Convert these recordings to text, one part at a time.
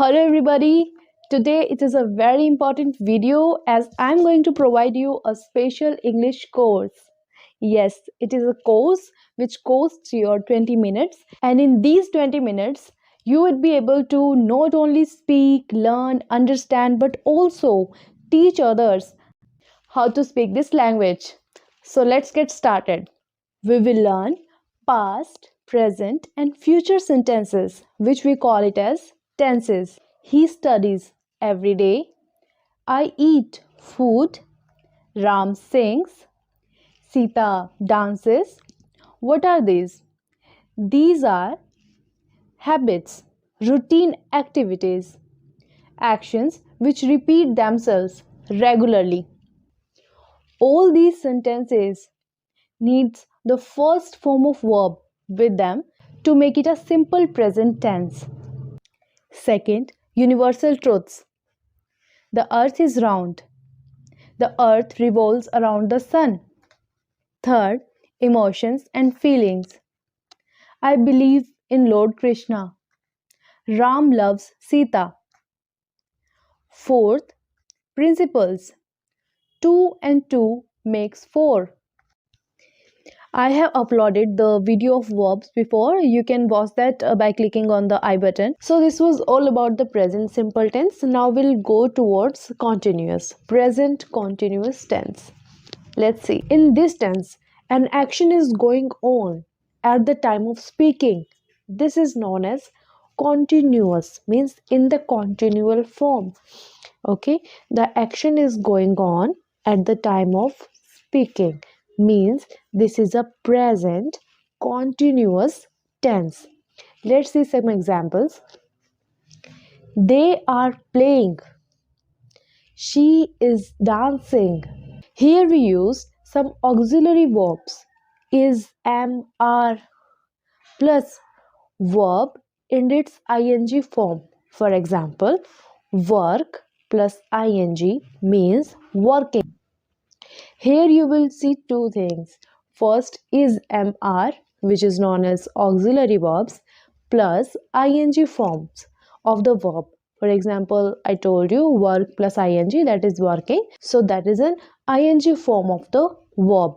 Hello everybody. Today it is a very important video as I'm going to provide you a special English course. Yes, it is a course which costs your 20 minutes, and in these 20 minutes you would be able to not only speak, learn, understand but also teach others how to speak this language. So let's get started. We will learn past, present, and future sentences, which we call it as tenses. He studies every day. I eat food. Ram sings. Sita dances. What are these? These are habits, routine activities, actions which repeat themselves regularly. All these sentences needs the first form of verb with them to make it a simple present tense. Second, universal truths. The earth is round. The earth revolves around the sun. Third, emotions and feelings. I believe in Lord Krishna. Ram loves Sita. Fourth, principles. 2 and 2 makes 4. I have uploaded the video of verbs before. You can watch that by clicking on the I button. So this was all about the present simple tense. Now we'll go towards continuous. Present continuous tense. Let's see. In this tense, an action is going on at the time of speaking. This is known as continuous, means in the continual form. Okay, the action is going on at the time of speaking, means this is a present continuous tense. Let's see some examples. They are playing. She is dancing. Here we use some auxiliary verbs is, am, are plus verb in its ing form. For example, work plus ing means working. Here you will see two things. First is, am, are, which is known as auxiliary verbs, plus ing forms of the verb. For example, I told you work plus ing, that is working. So that is an ing form of the verb.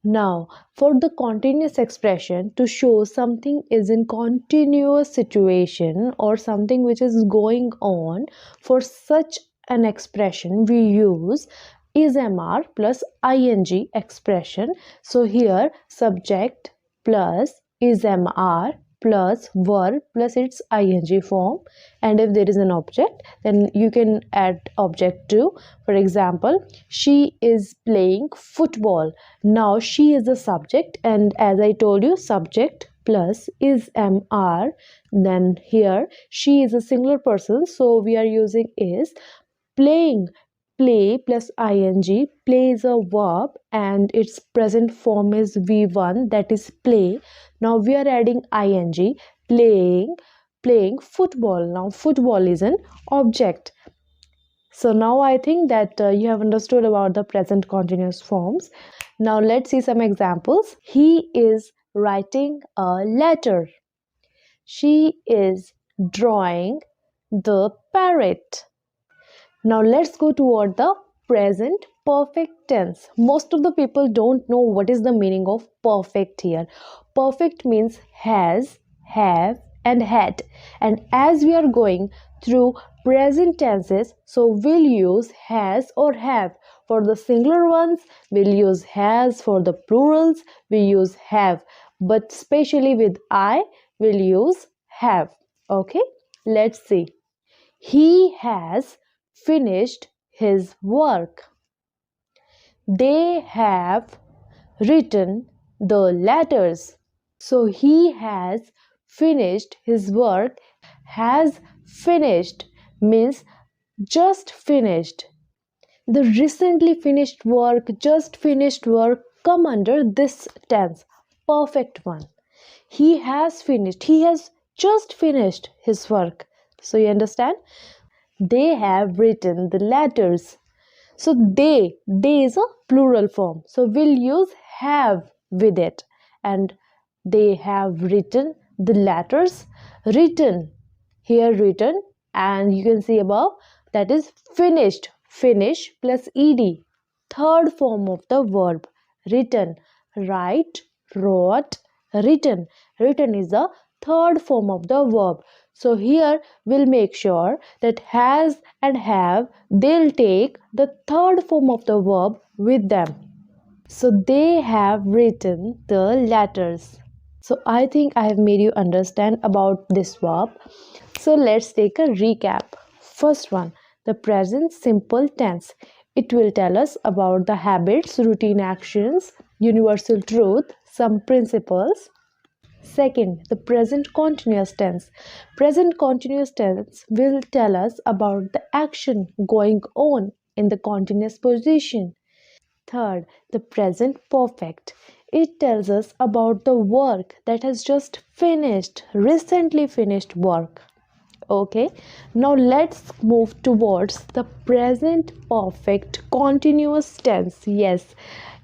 Now, for the continuous expression, to show something is in continuous situation or something which is going on, for such an expression we use is, am, are plus ing expression. So here subject plus is, am, are plus verb plus its ing form, and if there is an object then you can add object too. For example, she is playing football. Now she is the subject, and as I told you, subject plus is, am, are, then here she is a singular person, so we are using is. Playing, play plus ing, play is a verb and its present form is v1, that is play. Now we are adding ing, playing football. Now football is an object. So now I think that you have understood about the present continuous forms. Now let's see some examples. He is writing a letter. She is drawing the parrot. Now let's go toward the present perfect tense. Most of the people don't know what is the meaning of perfect here. Perfect means has, have and had. And as we are going through present tenses, so we'll use has or have. For the singular ones, we'll use has. For the plurals, we use have. But especially with I, we'll use have. Okay, let's see. He has finished his work. They have written the letters. So he has finished his work. Has finished means just finished. The recently finished work, just finished work come under this tense, perfect one. He has finished. He has just finished his work. So you understand? They have written the letters. So they is a plural form. So we'll use have with it. And they have written the letters. Written, here written and you can see above, that is finished. Finish plus ed. Third form of the verb, written. Write, wrote, written. Written is the third form of the verb. So here we'll make sure that has and have, they'll take the third form of the verb with them. So they have written the letters. So I think I have made you understand about this verb. So let's take a recap. First one, the present simple tense. It will tell us about the habits, routine actions, universal truth, some principles. Second, the present continuous tense. Present continuous tense will tell us about the action going on in the continuous position. Third, the present perfect. It tells us about the work that has just finished, recently finished work. Okay, now let's move towards the present perfect continuous tense. Yes,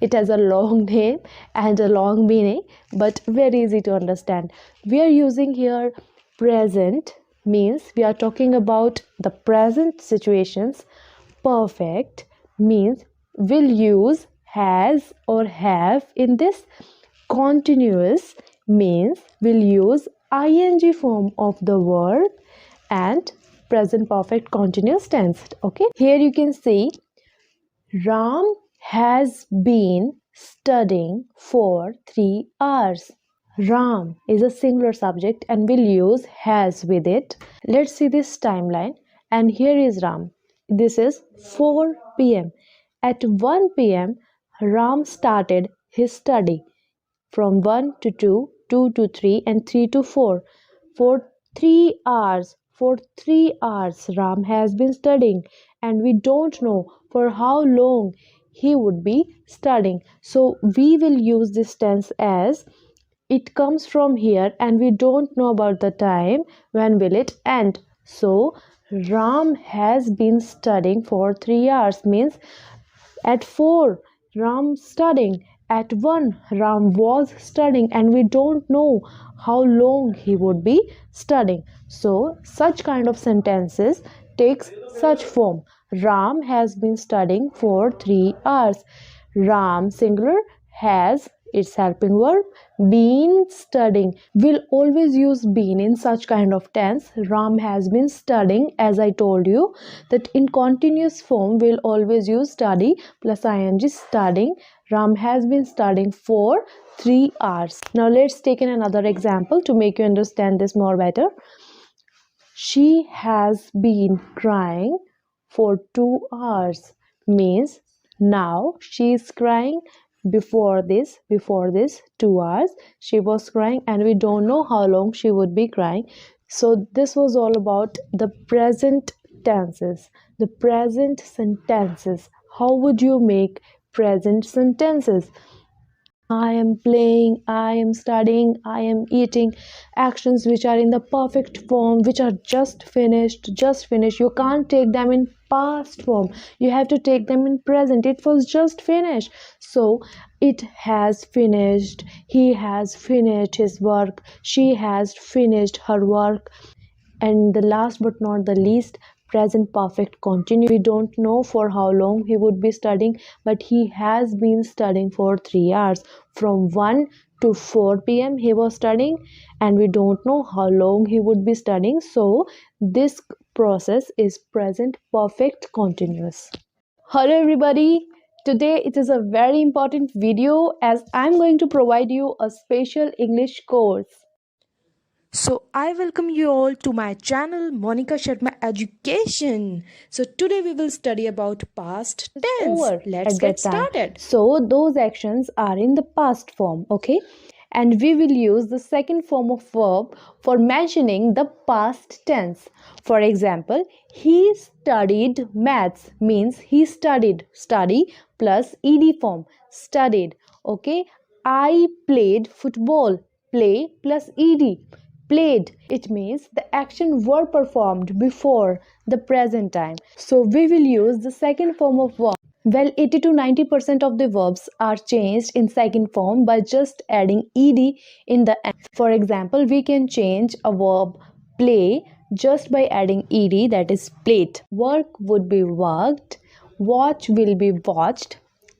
it has a long name and a long meaning, but very easy to understand. We are using here present, means we are talking about the present situations. Perfect means will use has or have in this. Continuous means will use ing form of the verb and present perfect continuous tense. Okay, here you can see Ram has been studying for 3 hours. Ram is a singular subject and will use has with it. Let's see this timeline, and here is Ram. This is 4 p.m. At 1 p.m. Ram started his study from 1 to 2, 2 to 3, and 3 to 4. For 3 hours, Ram has been studying, and we don't know for how long he would be studying. So we will use this tense as it comes from here, and we don't know about the time when will it end. So Ram has been studying for 3 hours means at 4, Ram studying. At 1, Ram was studying, and we don't know how long he would be studying. So, such kind of sentences takes such form. Ram has been studying for 3 hours. Ram singular, has its helping verb, been studying. We'll always use been in such kind of tense. Ram has been studying, as I told you that in continuous form we'll always use study plus ing, studying. Ram has been studying for 3 hours. Now let's take in another example to make you understand this more better. She has been crying for 2 hours means now she is crying. Before this 2 hours she was crying, and we don't know how long she would be crying. So this was all about the present tenses, the present sentences. How would you make present sentences? I am playing, I am studying, I am eating. Actions which are in the perfect form, which are just finished, just finished. You can't take them in past form. You have to take them in present. It was just finished. So it has finished. He has finished his work. She has finished her work. And the last but not the least, present perfect continuous. We don't know for how long he would be studying, but he has been studying for 3 hours. From 1 to 4 p.m. he was studying, and we don't know how long he would be studying. So this process is present perfect continuous. Hello everybody. Today it is a very important video as I'm going to provide you a special English course. So I welcome you all to my channel Monika Sharma Education. So today we will study about past tense. Over Let's at get that time. started. So those actions are in the past form, okay? And we will use the second form of verb for mentioning the past tense. For example, he studied maths means he studied, study plus ed form, studied, okay? I played football, play plus ed, played. It means the action were performed before the present time. So we will use the second form of verb. Well, 80 to 90% of the verbs are changed in second form by just adding ed in the end. For example, we can change a verb play just by adding ed, that is played. Work would be worked, watch will be watched,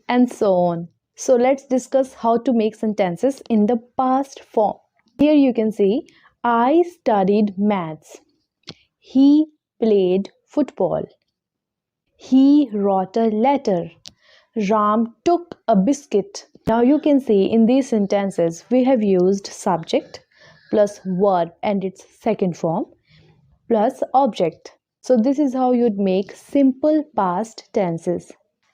and so on. So let's discuss how to make sentences in the past form. Here you can see I studied maths. He played football. He wrote a letter. Ram took a biscuit. Now you can see in these sentences we have used subject plus verb and its second form plus object. So this is how you'd make simple past tenses.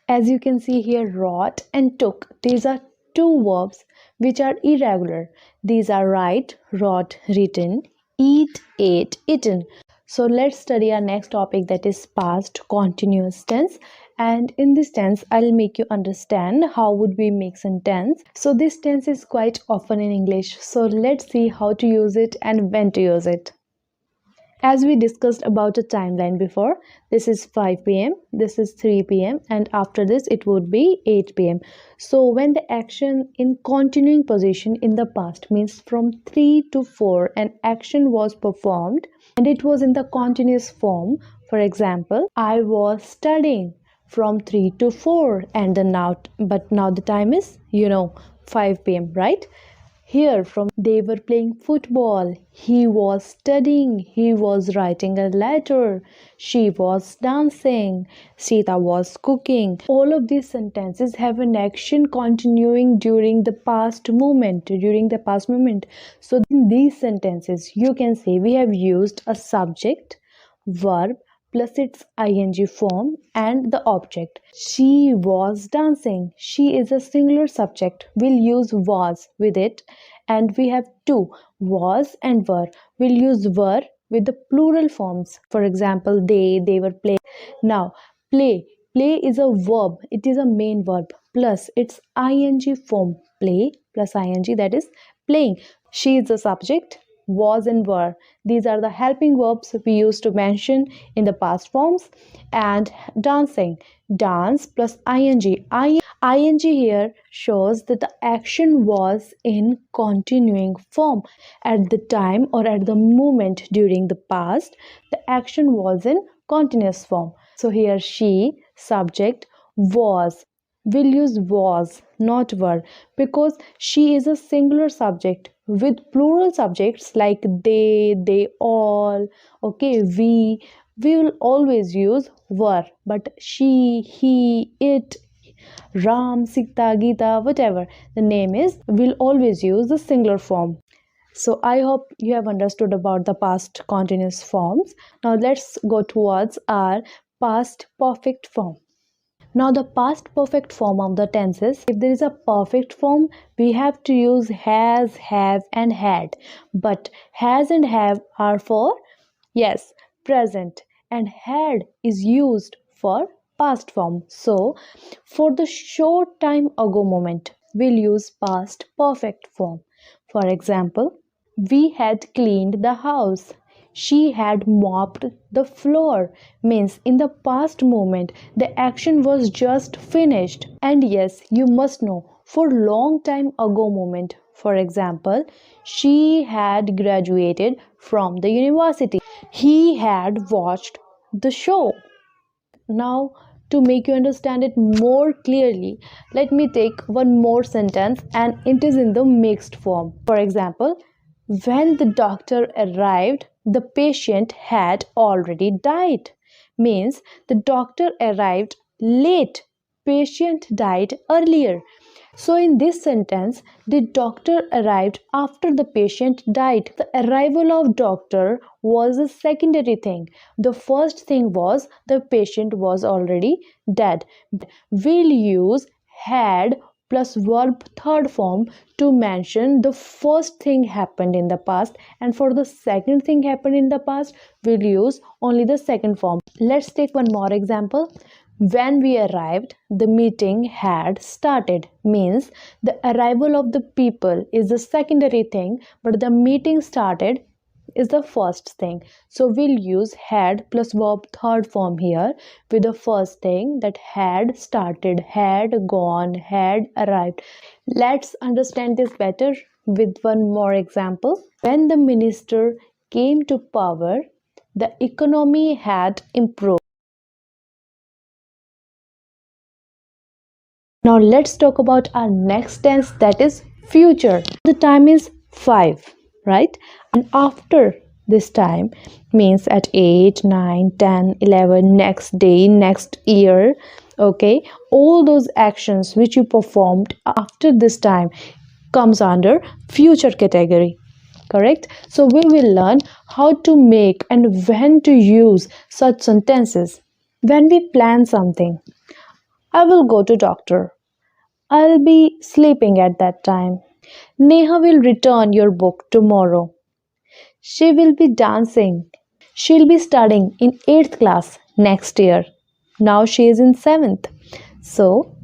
As you can see here, wrote and took, these are two verbs which are irregular. These are write, wrote, written, eat, ate, eaten. So let's study our next topic, that is past continuous tense. And in this tense, I'll make you understand how would we make sentence. So this tense is quite often in English. So let's see how to use it and when to use it. As we discussed about a timeline before, this is 5 p.m., this is 3 p.m., and after this it would be 8 p.m. So when the action in continuing position in the past means from 3 to 4 an action was performed and it was in the continuous form. For example, I was studying from 3 to 4 and then now the time is 5 p.m., right? Here from they were playing football, he was studying, he was writing a letter, she was dancing, Sita was cooking. All of these sentences have an action continuing during the past moment. So in these sentences you can say we have used a subject, verb plus its ing form and the object. She was dancing. She is a singular subject. We'll use was with it. And we have two, was and were. We'll use were with the plural forms. For example, they were playing. Now, play. Play is a verb. It is a main verb plus its ing form. Play plus ing, that is playing. She is the subject, was and were. These are the helping verbs we used to mention in the past forms. And dancing, dance plus ing. Ing here shows that the action was in continuing form. At the time or at the moment during the past, the action was in continuous form. So here she, subject, was. We'll use was, not were, because she is a singular subject. With plural subjects like they all, okay, we will always use were. But she, he, it, Ram, Sita, Gita, whatever the name is, we'll always use the singular form. So I hope you have understood about the past continuous forms. Now let's go towards our past perfect form. Now the past perfect form of the tenses, if there is a perfect form, we have to use has, have and had. But has and have are for, yes, present, and had is used for past form. So for the short time ago moment, we'll use past perfect form. For example, we had cleaned the house. She had mopped the floor. Means in the past moment, the action was just finished. And yes, you must know, for long time ago moment, for example, she had graduated from the university. He had watched the show. Now, to make you understand it more clearly, let me take one more sentence and it is in the mixed form. For example, when the doctor arrived, the patient had already died. Means the doctor arrived late, patient died earlier. So in this sentence, the doctor arrived after the patient died. The arrival of doctor was a secondary thing. The first thing was the patient was already dead. We'll use had plus verb third form to mention the first thing happened in the past, and for the second thing happened in the past, we'll use only the second form. Let's take one more example. When we arrived, the meeting had started. Means the arrival of the people is the secondary thing, but the meeting started is the first thing. So we'll use had plus verb third form here with the first thing, that had started, had gone, had arrived. Let's understand this better with one more example. When the minister came to power, The economy had improved. Now let's talk about our next tense, that is future. The time is 5, right? And after this time means at 8, 9, 10, 11, next day, next year, okay? All those actions which you performed after this time comes under future category. Correct? So we will learn how to make and when to use such sentences. When we plan something, I will go to doctor. I'll be sleeping at that time. Neha will return your book tomorrow. She will be dancing. She'll be studying in 8th class next year. Now she is in 7th. So,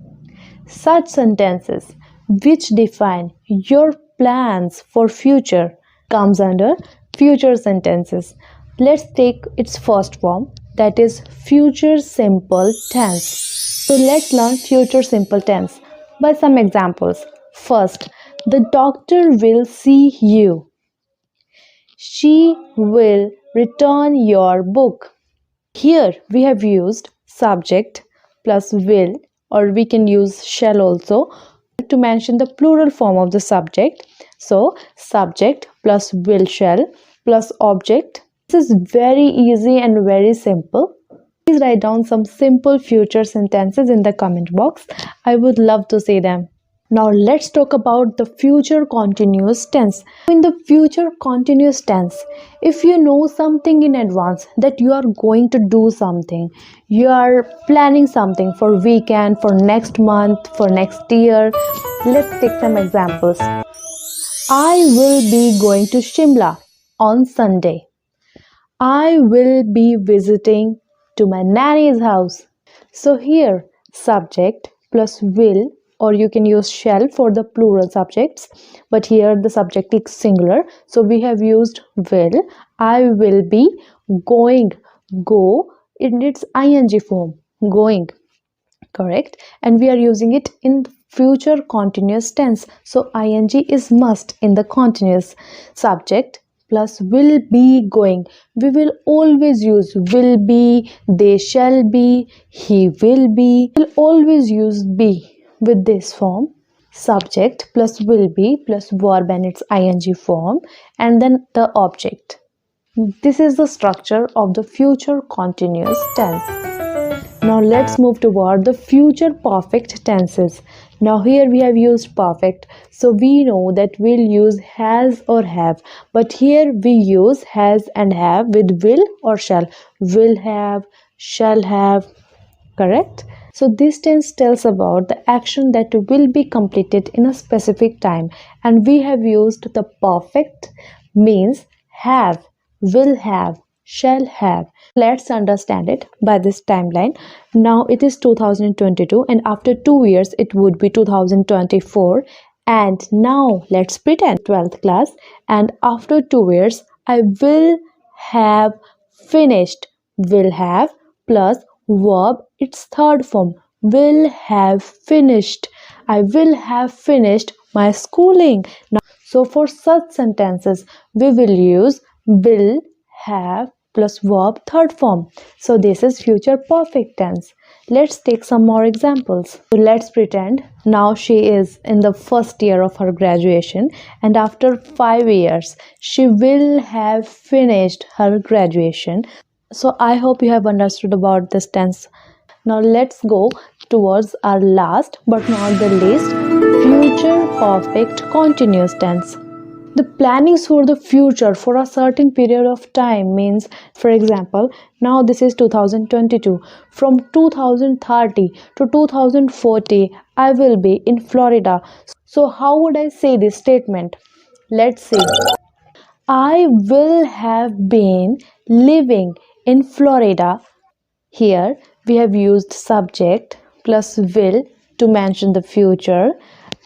such sentences which define your plans for future comes under future sentences. Let's take its first form, that is future simple tense. So let's learn future simple tense by some examples. First, the doctor will see you. She will return your book. Here we have used subject plus will, or we can use shall also to mention the plural form of the subject. So subject plus will shall plus object. This is very easy and very simple. Please write down some simple future sentences in the comment box. I would love to see them. Now let's talk about the future continuous tense. In the future continuous tense, if you know something in advance that you are going to do something, you are planning something for weekend, for next month, for next year. Let's take some examples. I will be going to Shimla on Sunday. I will be visiting to my nanny's house. So here subject plus will, or you can use shall for the plural subjects, but here the subject is singular, so we have used will. I will be going, go in its ing form, going, correct? And we are using it in future continuous tense, so ing is must in the continuous. Subject plus will be going, we will always use will be, they shall be, he will be. We'll always use be with this form, subject plus will be plus verb and its ing form, and then the object. This is the structure of the future continuous tense. Now let's move toward the future perfect tenses. Now here we have used perfect, so we know that we'll use has or have, but here we use has and have with will or shall. Will have, shall have, correct? So this tense tells about the action that will be completed in a specific time, and we have used the perfect means have, will have, shall have. Let's understand it by this timeline. Now it is 2022 and after 2 years it would be 2024, and now let's pretend 12th class, and after 2 years I will have finished. Will have plus verb, its third form, will have finished. I will have finished my schooling. Now, so for such sentences we will use will have plus verb third form. So this is future perfect tense. Let's take some more examples. So let's pretend now she is in the first year of her graduation, and after 5 years she will have finished her graduation. So I hope you have understood about this tense. Now let's go towards our last but not the least, future perfect continuous tense. The plannings for the future for a certain period of time means, for example, now this is 2022. From 2030 to 2040, I will be in Florida. So how would I say this statement? Let's see. I will have been living in Florida. Here we have used subject plus will to mention the future.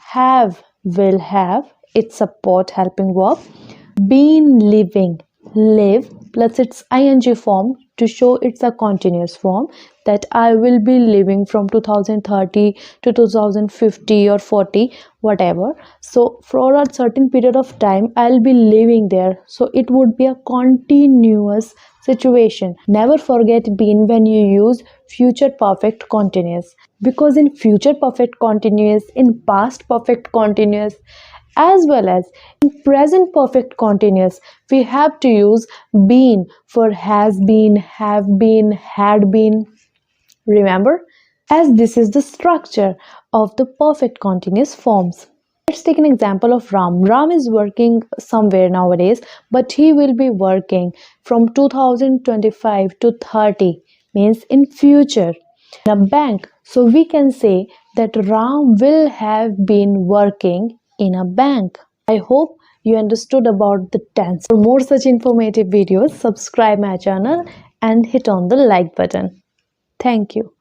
Have, will have, its support helping verb. Been living, live plus its ing form to show it's a continuous form, that I will be living from 2030 to 2050 or 40, whatever. So for a certain period of time I'll be living there, so it would be a continuous situation. Never forget been when you use future perfect continuous, because in future perfect continuous, in past perfect continuous, as well as in present perfect continuous, we have to use been for has been, have been, had been. Remember, as this is the structure of the perfect continuous forms. Let's take an example of Ram. Ram is working somewhere nowadays, but he will be working from 2025 to 30, means in future, in a bank. So we can say that Ram will have been working in a bank. I hope you understood about the tense. For more such informative videos, subscribe my channel and hit on the like button. Thank you.